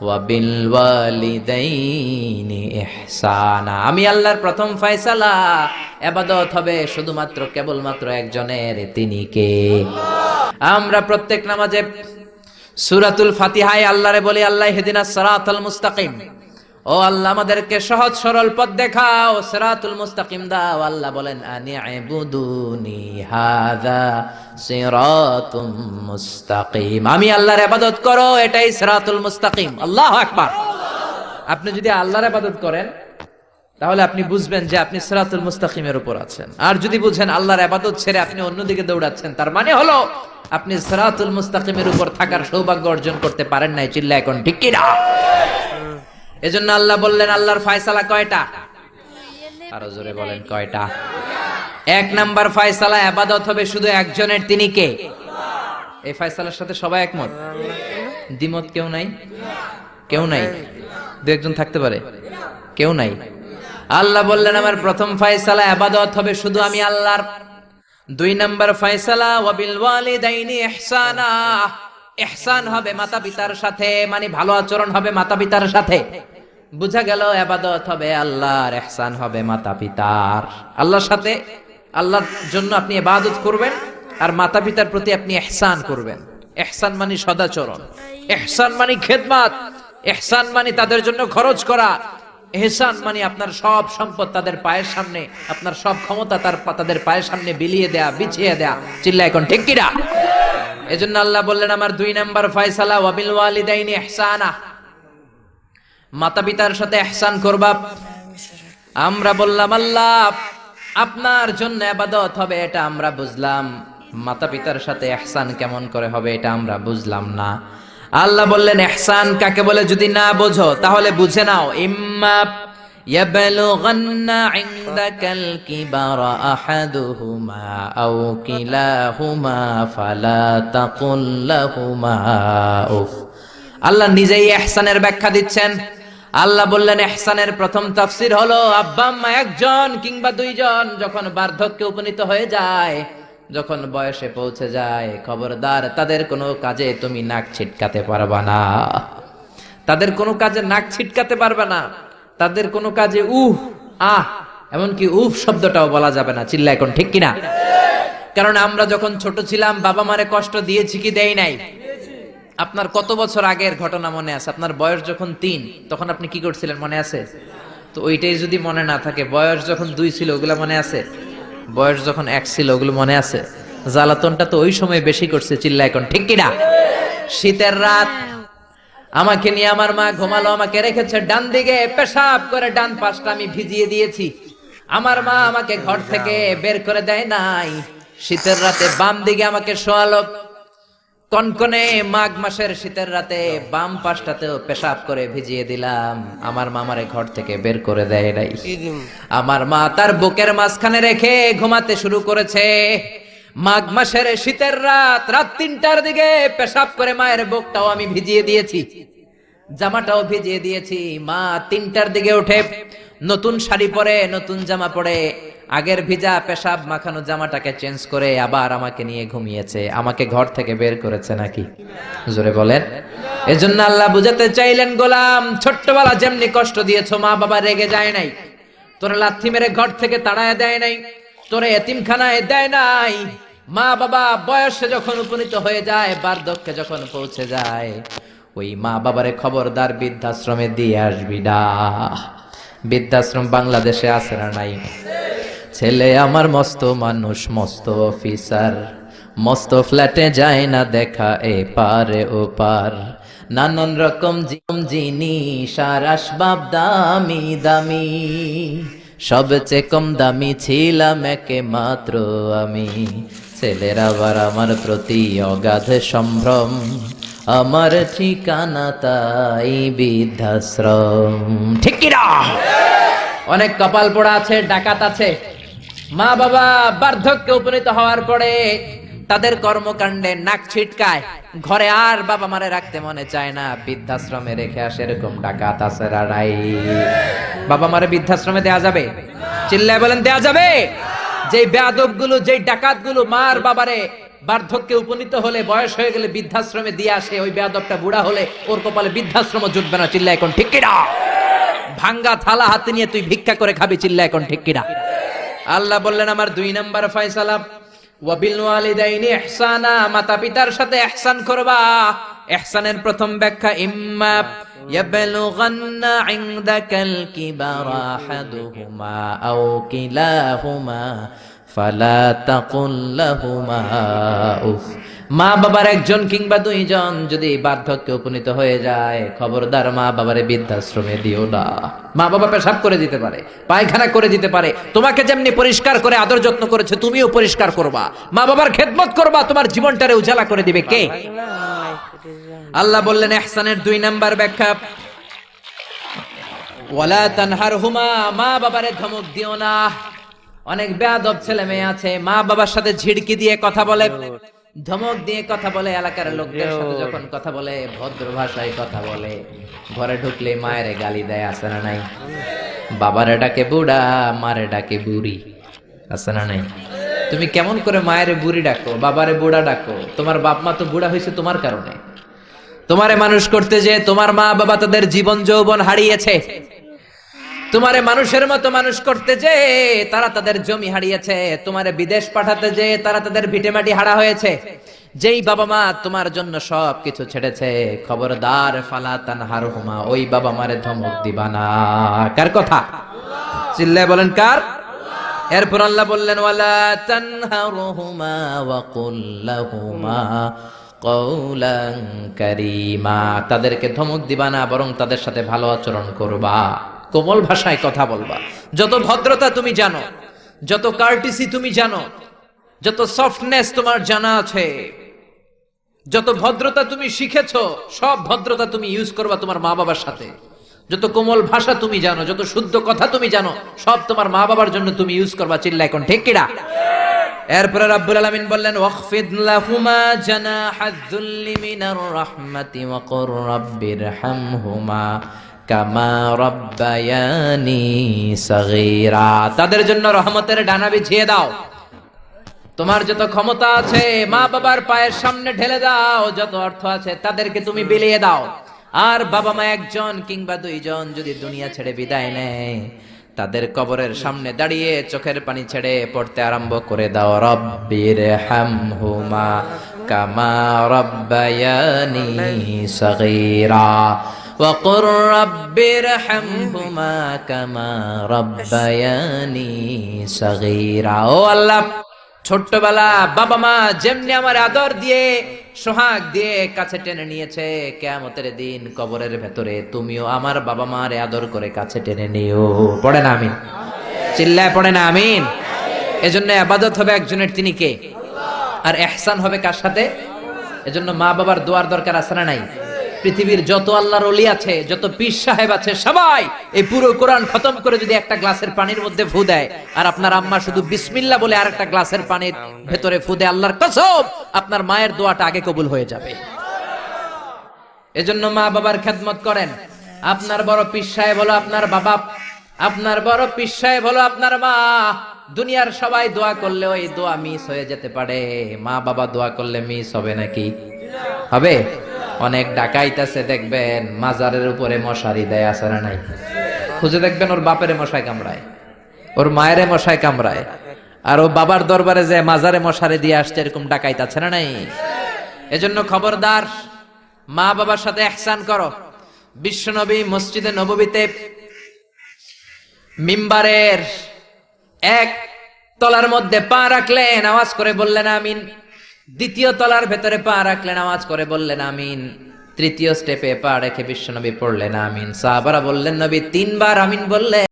ওয়া বিল ওয়ালিদাইনি ইহসানা। আমি আল্লাহর প্রথম ফয়সালা ইবাদত হবে শুধুমাত্র কেবলমাত্র একজনের, তিনি কে? আমরা প্রত্যেক নামাজে সূরাতুল ফাতিহায় আল্লাহরে বলি আল্লাহ ইহদিনাস সিরাতাল মুস্তাকিম, ও আল্লাহ আমাদেরকে সহজ সরল পথ দেখাও, সিরাতুল মুস্তাকিম দাও। আল্লাহ বলেন আনি'বুদুনি হাযা সিরাতুম মুস্তাকিম, আমি আল্লাহর ইবাদত করো, এটাই সিরাতুল মুস্তাকিম। আল্লাহু আকবার। আপনি যদি আল্লাহর ইবাদত করেন তাহলে আপনি বুঝবেন যে আপনি সিরাতুল মুস্তাকিমের উপর আছেন। আর যদি বুঝেন আল্লাহর ইবাদত ছেড়ে আপনি অন্যদিকে দৌড়াচ্ছেন, তার মানে হলো আপনি সিরাতুল মুস্তাকিমের উপর থাকার সৌভাগ্য অর্জন করতে পারেন নাই। চিল্লা এখন ঠিক কি না? এজন্য আল্লাহ বললেন আল্লাহর ফয়সালা কয়টা? আরো জোরে বলেন কয়টা? এক নাম্বার ফয়সালা ইবাদত হবে শুধু একজনের, তিনি কে? এই ফয়সালার সাথে সবাই একমত? দ্বিমত কেউ নাই? কেউ নাই? দু একজন থাকতে পারে, কেউ নাই। আল্লাহ বললেন আমার প্রথম ফয়সালা ইবাদত হবে শুধু আমি আল্লাহর। দুই নাম্বার ফয়সালা ওয়া বিল ওয়ালিদাইনি ইহসানা, ইহসান হবে মাতা পিতার সাথে, মানে ভালো আচরণ হবে মাতা পিতার সাথে। বুঝা গেল ইবাদত হবে আল্লাহর, ইহসান হবে মাতা পিতার। আল্লাহর সাথে, আল্লাহর জন্য আপনি ইবাদত করবেন আর মাতা পিতার প্রতি আপনি ইহসান করবেন। ইহসান মানে সদাচরণ, ইহসান মানে খেদমত, ইহসান মানে তাদের জন্য খরচ করা, ইহসান মানে আপনার সব সম্পদ তাদের পায়ের সামনে, আপনার সব ক্ষমতা তাদের পায়ের সামনে বিলিয়ে দেয়া, বিছিয়ে দেয়া। চিল্লা এখন ঠিক কি না? এজন্য আল্লাহ বললেন আমার দুই নাম্বার ফয়সালা ওয়া বিল ওয়ালিদাইনি ইহসানা, মাতা পিতার সাথে ইহসান করবা। আমরা বললাম আল্লাহ আপনার জন্য ইবাদত হবে, এটা আমরা বুঝলাম, মাতা পিতার সাথে ইহসান কেমন করে হবে এটা আমরা বুঝলাম না। আল্লাহ বললেন ইহসান কাকে বলে যদি না বোঝো তাহলে বুঝে নাও, ইম্মা ইয়াবলুগান্না ইনদাকাল কিবারা আহাদুহুমা আও কিলাহুমা ফালা তাকুল লাহুমা উফ। আল্লাহ নিজেই ইহসানের ব্যাখ্যা দিচ্ছেন। আল্লাহ বললেন ইহসানের প্রথম তাফসীর হলো আব্বা আম্মা একজন কিংবা দুইজন যখন বার্ধক্যে উপনীত হয়ে যায়, যখন বয়সে পৌঁছে যায়, খবরদার তাদের কোনো কাজে তুমি নাক ছিটকাতে পারবা না, তাদের কোনো কাজে নাক ছিটকাতে পারবে না, তাদের কোনো কাজে উহ আহ এমনকি উফ শব্দটাও বলা যাবে না। চিল্লা এখন ঠিক কিনা? কারণ আমরা যখন ছোট ছিলাম বাবা মারে কষ্ট দিয়েছি কি দেই নাই? আপনার কত বছর আগের ঘটনা মনে আছে? আপনার বয়স যখন 3 তখন আপনি কি করছিলেন মনে আছে? তো ওইটাই যদি মনে না থাকে, বয়স যখন 2 ছিল ওগুলা মনে আছে? বয়স যখন 1 ছিল ওগুলো মনে আছে? জ্বালাতনটা তো ওই সময় বেশি করছে। চিল্লা এখন ঠিক কিনা? শীতের রাত, আমাকে নিয়ে আমার মা ঘুমালো, আমাকে রেখেছে ডান দিকে, পেশাব করে ডান পাশটা আমি ভিজিয়ে দিয়েছি। আমার মা আমাকে ঘর থেকে বের করে দেয় নাই, শীতের রাতে বাম দিকে আমাকে শোয়ালো। কনকনে মাঘ মাসের শীতের রাতে বাম পাশটাতেও পেশাব করে ভিজিয়ে দিলাম। আমার মা আমারে ঘর থেকে বের করে দেয় নাই। আমার মা তার বুকের মাঝখানে রেখে ঘুমাতে শুরু করেছে। মাঘ মাসের শীতের রাত, রাত 3টার দিকে পেশাব করে মায়ের বুকটাও আমি ভিজিয়ে দিয়েছি, জামাটাও ভিজিয়ে দিয়েছি। মা 3টার দিকে উঠে নতুন শাড়ি পরে, নতুন জামা পরে, আগের ভিজা পেশাব মাখানো জামাটাকে চেঞ্জ করে আবার আমাকে নিয়ে ঘুমিয়েছে। আমাকে ঘর থেকে বের করেছে নাকি? জোরে বলেন। এজন্য আল্লাহ বুঝাতে চাইলেন, গোলাম ছোট্টবেলা যেমনি কষ্ট দিয়েছো, মা বাবা রেগে যায় নাই, তোরে লাথি মেরে ঘর থেকে তাড়ায় দেয় নাই, তোরে এতিমখানায় দেয় নাই। মা বাবা বয়সে যখন উপনীত হয়ে যায়, বার্ধক্যে যখন পৌঁছে যায়, ওই মা বাবারে খবরদার বৃদ্ধাশ্রমে দিয়ে আসবি না। বৃদ্ধাশ্রম বাংলাদেশে আছে না নাই? ছেলে আমার মস্ত মানুষ, মস্ত অফিসার, মস্ত ফ্ল্যাটে যায় না দেখা এ পারে ও পার, নানান রকম জিনিস আর আসবাব দামি দামি, সবচেয়ে কম দামি ছিলাম একে মাত্র আমি। ছেলের আবার আমার প্রতি অগাধ সম্ভ্রম, আমার ঠিকানা তাই বৃদ্ধাশ্রম। ঠিক কি না? অনেক কপাল পোড়া আছে, ডাকাত আছে। মা বাবা বার্ধক্যে উপনীত হওয়ার পরে তাদের কর্মকাণ্ডে নাক ছিটকায়, ঘরে আর বাবা মারে রাখতে মনে চায় না, বৃদ্ধাশ্রমে রেখে আসে। এরকম ডাকাত আছে রাড়াই। বাবা মারে বৃদ্ধাশ্রমে দেয়া যাবে? চিল্লায় বলেন দেয়া যাবে? যেই বেয়াদবগুলো, যেই ডাকাতগুলো মার বাবারে বার্ধক্যে উপনীত হলে, বয়স হয়ে গেলে বৃদ্ধাশ্রমে দিয়ে আসে, ওই বেয়াদবটা বুড়া হলে ওর কপালে বৃদ্ধাশ্রম জুটবে না। চিল্লা এখন ঠিক কিনা? ভাঙ্গা থালা হাতে নিয়ে তুই ভিক্ষা করে খাবি। চিল্লা এখন ঠিক কিনা? আল্লাহ বললেন আমার 2 নাম্বার ফয়সালা, ওয়াবিল ওয়ালিদাইনি ইহসানা, মাতা পিতার সাথে ইহসান করবা। ইহসানের প্রথম ব্যাখ্যা, ইম্মা ইয়াবলুগান্না ইনদাকাল কিবারা আহাদুহুমা আও কিলাহুমা ফালা তাকুল লাহুমা উফ। মা বাবার একজন কিংবা 2 জন যদি বার্ধক্যে উপনীত হয়ে যায়, খবরদার মা বাবারে বৃদ্ধাশ্রমে দিও না। মা বাবা পেশাব করে দিতে পারে, পায়খানা করে দিতে পারে, তোমাকে যেমনি পরিষ্কার করে আদর যত্ন করেছে তুমিও পরিষ্কার করবা। মা বাবার খেদমত করবা, তোমার জীবনটারে উজালা করে দিবে কে? আল্লাহ বললেন ইহসানের 2 নাম্বার ব্যাখ্যা, ওয়ালা তানহারহুমা, মা বাবারে ধমক দিও না। অনেক বেয়াদব ছেলে মেয়ে আছে, মা বাবার সাথে ঝিড়কি দিয়ে কথা বলে, ধমক দিয়ে কথা বলে, এলাকার লোকদের সাথে যখন কথা বলে ভদ্র ভাষায় কথা বলে, ঘরে ঢুকলে মায়ের গালি দেয়, আছে না নাই? বাবারে ডাকে বুড়া, মারে ডাকে বুড়ি, আছে না নাই? তুমি কেমন করে মায়ের বুড়ি ডাকো, বাবারে বুড়া ডাকো? তোমার বাপ মা তো বুড়া হয়েছে তোমার কারণে। তোমারে মানুষ করতে যে তোমার মা বাবা তাদের জীবন যৌবন হারিয়েছে। তোমারে মানুষের মতো মানুষ করতে যে তারা তাদের জমি হারিয়েছে। তোমারে বিদেশ পাঠাতে যে তারা তাদের ভিটেমাটি হারা হয়েছে। যেই বাবা মা তোমার জন্য সব কিছু ছেড়েছে, খবরদার ফালা তানহারহুমা, ওই বাবা মারে ধমক দিবা না। কার কথা? চিল্লায় বলেন কার? এরপর আল্লাহ বললেন ওয়ালা তানহারহুমা ওয়া কুল লাহুমা কওলান কারীমা, তাদেরকে ধমক দিবা না, বরং তাদের সাথে ভালো আচরণ করবা, কোমল ভাষায় কথা বলবা। যত ভদ্রতা তুমি জানো, যত কার্টিসি তুমি জানো, যত সফটনেস তোমার জানা আছে, যত ভদ্রতা তুমি শিখেছো, সব ভদ্রতা তুমি ইউজ করবা তোমার মা বাবার সাথে। যত কোমল ভাষা তুমি জানো, যত শুদ্ধ কথা তুমি জানো, সব তোমার মা বাবার জন্য তুমি ইউজ করবা। চিল্লা এখন ঠিক কিনা? এরপরে রাব্বুল আলামিন বললেন ওয়াখফিদ লাহুমা জানাহায যুল্লি মিনার রাহমাতি ওয়া কুর রাব্বিরহামহুমা কামা রাব্বায়ানি সাগীরা, তাদের জন্য রহমতের ডানা বিছিয়ে দাও। তোমার যত ক্ষমতা আছে মা বাবার পায়ের সামনে ঢেলে দাও, যত অর্থ আছে তাদেরকে তুমি বিলিয়ে দাও। আর বাবা মা একজন কিংবা 2 জন যদি দুনিয়া ছেড়ে বিদায় নেয়, তাদের কবরের সামনে দাঁড়িয়ে চোখের পানি ছেড়ে পড়তে আরম্ভ করে দাও, রব্বিরহামহুমা কামা রাব্বায়ানি সাগীরা ওয়া কুর রাব্বিরহামহুমা কামা রাব্বায়ানি সাগীরা। ও আল্লাহ, ছোট্টবেলা বাবা মা যেমনি আমার আদর দিয়ে সোহাগ দিয়ে কাছে টেনে নিয়েছে, কিয়ামতের দিন কবরের ভেতরে তুমিও আমার বাবা মারে আদর করে কাছে টেনে নিও। পড়ে না আমিন? চিল্লায় পড়ে না আমিন? এজন্য ইবাদত হবে একজনের, তিনি কে? আর ইহসান হবে কার সাথে? এজন্য মা বাবার দোয়ার দরকার আছে না নাই? পৃথিবীর যত আল্লাহর ওলি আছে, যত পীর সাহেব আছে, সবাই এই পুরো কোরআন খতম করে যদি একটা গ্লাসের পানির মধ্যে ফু দেয়, আর আপনার আম্মা শুধু বিসমিল্লাহ বলে আরেকটা গ্লাসের পানির ভেতরে ফু দেয়, আল্লাহর কসম আপনার মায়ের দোয়াটা আগে কবুল হয়ে যাবে। এজন্য মা বাবার খেদমত করেন। আপনার বড় পীর সাহেব হলো আপনার বাবা, আপনার বড় পীর সাহেব হলো আপনার মা। দুনিয়ার সবাই দোয়া করলে ওই দোয়া মিস হয়ে যেতে পারে, মা বাবা দোয়া করলে মিস হবে নাকি? হবে। অনেক ডাকাইত আছে দেখবেন মাজারের উপরে মশারি দেয়, আছে না নাই? খুঁজে দেখবেন ওর বাপেরে মশায় কামড়ায়, ওর মায়েরে মশায় কামড়ায়, আর ও বাবার দরবারে যে মাজারে মশারি দিয়ে আসছে, এরকম ডাকাইত আছে না নাই? এজন্য খবরদার, মা বাবার সাথে ইহসান করো। বিশ্বনবী মসজিদে নববীতে মিম্বারের 1 তলার মধ্যে পা রাখলেন, আওয়াজ করে বললেন আমিন। 2য় তলার ভেতরে পা রাখলেন, আওয়াজ করে বললেন আমিন। 3য় স্টেপে পা রেখে বিশ্বনবী পড়লেন আমিন। সাহাবারা বললেন নবী 3 বার আমিন বললেন।